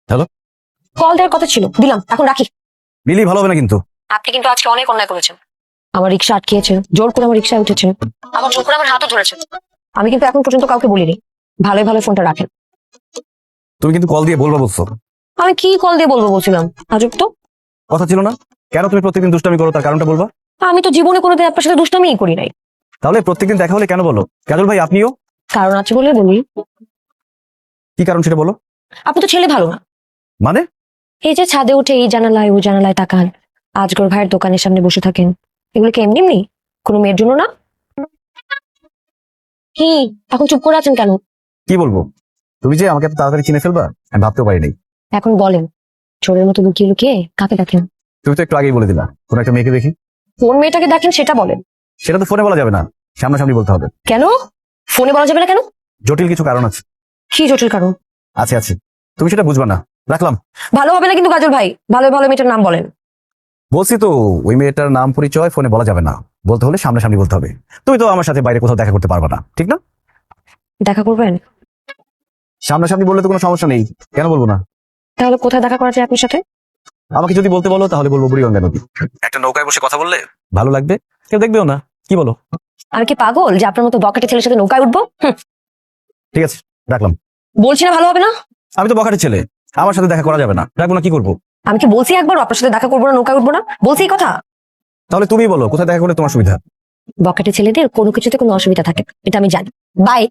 Hello, call দেওয়ার কথা ছিল, দিলাম, এখন রাখি। মিলি ভালো হবে না কিন্তু। আপনি কিন্তু আজকে অনেক অন্যায় করেছেন। আমার রিক্সা আটকিয়েছেন, জোর করে আমার রিক্সায় উঠেছেন, আবার জোর করে আমার হাতও ধরেছেন। আমি কিন্তু এখন পর্যন্ত কাউকে বলিনি। ভালোই ভালো ফোনটা রাখেন। তুমি কিন্তু কল দিয়ে বলবা বলছো। আমি কি কল দিয়ে বলবো বলছিলাম? আজব তো। কথা ছিল না? কেন তুমি প্রত্যেকদিন দুষ্টামি করো, তার কারণটা বলবা। আমি তো জীবনে কোনোদিন আপনার সাথে দুষ্টামিই করি নাই। তাহলে প্রত্যেকদিন দেখা হলে কেন বলো? কাজল ভাই আপনিও। কারণ আছে বলে বলি। কি কারণ সেটা বলো। আপনি তো ছেলে ভালো না। মানে? এই যে ছাদে উঠে এই জানালায় ও জানালায় তাকান, আজগর ভাইয়ের দোকানের সামনে বসে থাকেন, এগুলো কি এমনি এমনি কোনো মেয়ের জন্য না? কি এখন চুপ করে আছেন কেন? কি বলবো? তুমি যে আমাকে এত তাড়াতাড়ি চিনে ফেলবা আমি ভাবতেও পারিনি। এখন বলেন, চোরের মতো লুকিয়ে লুকিয়ে কাকে দেখেন? তুমি তো একটু আগেই বলে দিলা কোন একটা মেয়েকে দেখি। কোন মেয়েটাকে দেখেন সেটা বলেন। সেটা তো ফোনে বলা যাবে না, সামনাসামনি বলতে হবে। কেন? ফোনে বলা যাবে না কেন? জটিল কিছু কারণ আছে। কি জটিল কারণ? আছে আছে, তুমি সেটা বুঝবা না। রাখলাম। ভালো হবে না কিন্তু কাজল ভাই, ভালো ভালো মেয়েটার নাম বলেন। বলছি তো, ওই মেয়েটার নাম পরিচয় ফোনে বলা যাবে না, বলতে হলে সামনাসামনি বলতে হবে। তুমি তো আমার সাথে বাইরে কোথাও দেখা করতে পারবা না, ঠিক না? দেখা করবেন? সামনাসামনি বললে তো কোনো সমস্যা নেই, কেন বলবো না? তাহলে কোথায় দেখা করা যায় আপনার সাথে? আমাকে যদি বলতে বলো তাহলে বলবো বুড়িগঙ্গা নদী। একটা নৌকায় বসে কথা বললে ভালো লাগবে, কেউ দেখবেও না। কি বলো? আমি কি পাগল যে আপনার মতো বকাটে ছেলের সাথে নৌকায় উঠবো? ঠিক আছে, রাখলাম। বলছি না ভালো হবে না। আমি তো বখাটের ছেলে, আমার সাথে দেখা করা যাবে না, রাখবো না, কি করবো? আমি কি বলছি একবার আপনার সাথে দেখা করবো না, নৌকায় উঠবো না? বলছি এই কথা। তাহলে তুমি বলো কোথায় দেখা করলে তোমার সুবিধা। বকাটে ছেলেদের কোনো কিছুতে কোনো অসুবিধা থাকে, এটা আমি জানি। বাই।